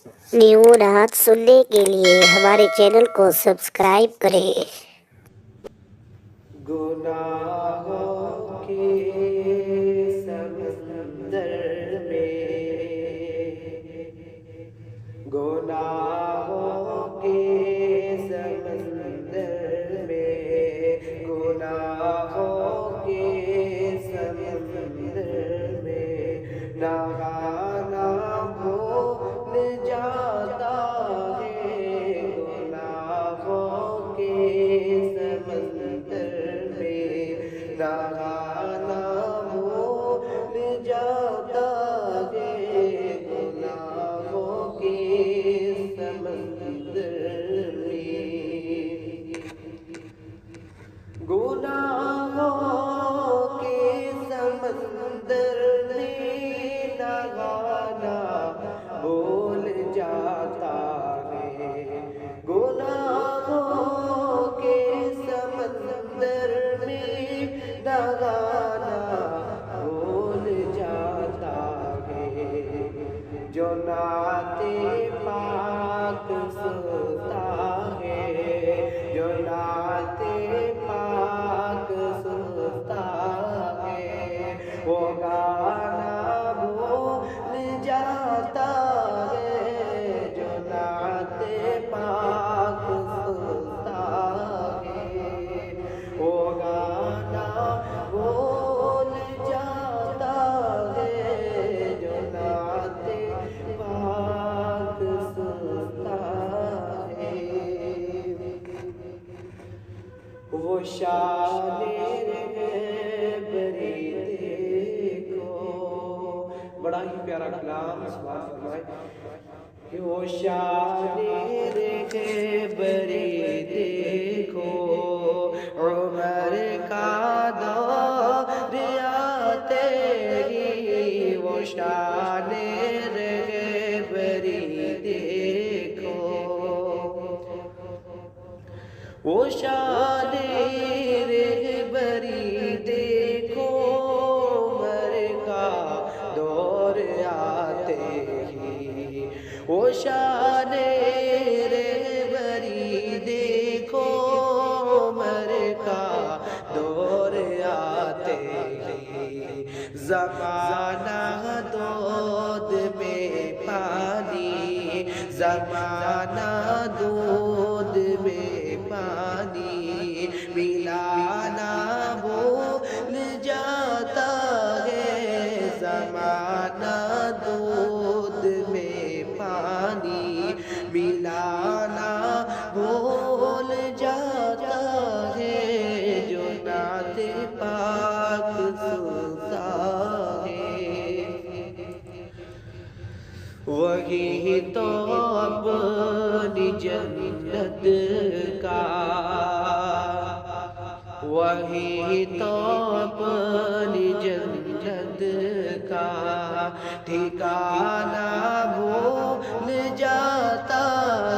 New नात सुनने के लिए हमारे चैनल को सब्सक्राइब करें। गुनाहों के समंदर में, गुनाहों के समंदर में, गुनाहों के समंदर में नहाना भूल जाता है। गुनाहों के समंदर में नहाना भूल जाता है। गुनाहों के समंदर में, गुनाहों के समंदर में नहाना भूल जाता है। गुनाहों के समंदर में नहाना भूल जाता है। जो नाते पाक सुनता है, जो नाते पाक सुनता है, वो गाना भूल जाता है। जो नाते पाक सुनता है, वो गाना भूल जाता है। जो नाते पाक सुनता है, वो शाने बरी देखो। बड़ा ही प्यारा कलाम सुभान फरमाए। वो शाने बरी देखो, उमर का दौर आते ही वो शाने बरी देखो। वो शाने रहबरी देखो, उमर का दौर आते ही वो शाने रहबरी देखो, उमर का दौर आते ही ज़माना दूध में पानी, ज़माना दूध में पानी मिलाना भूल जाता है। ज़माना दूध में पानी मिलाना भूल जाता है। जो नाते पाक सुनता है, वही तो अपनी जन्नत का, वही तो अपनी जन्नत का ठिकाना भूल जाता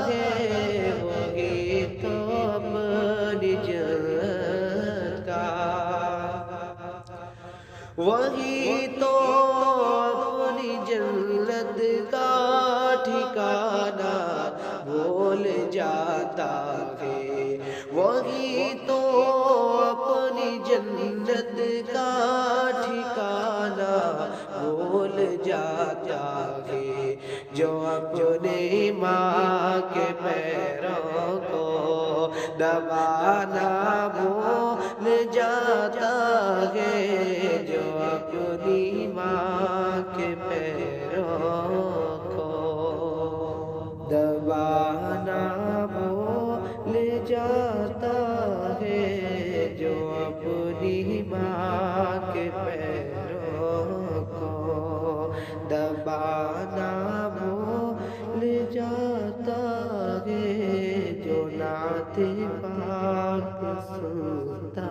है। वही तो अपनी जन्नत का, वही तो अपनी जन्नत का ठिकाना भूल जाता है। वही तो अपनी जन्नत का ठिकाना भूल जाता है। जो अपने माँ के पैरों को दबाना भूल जाता है। जो अपनी माँ के पैरों को दबाना भूल जाता है। जो अपनी माँ के पैरों को दबाना भूल जाता है। जो नाते पाक सुनता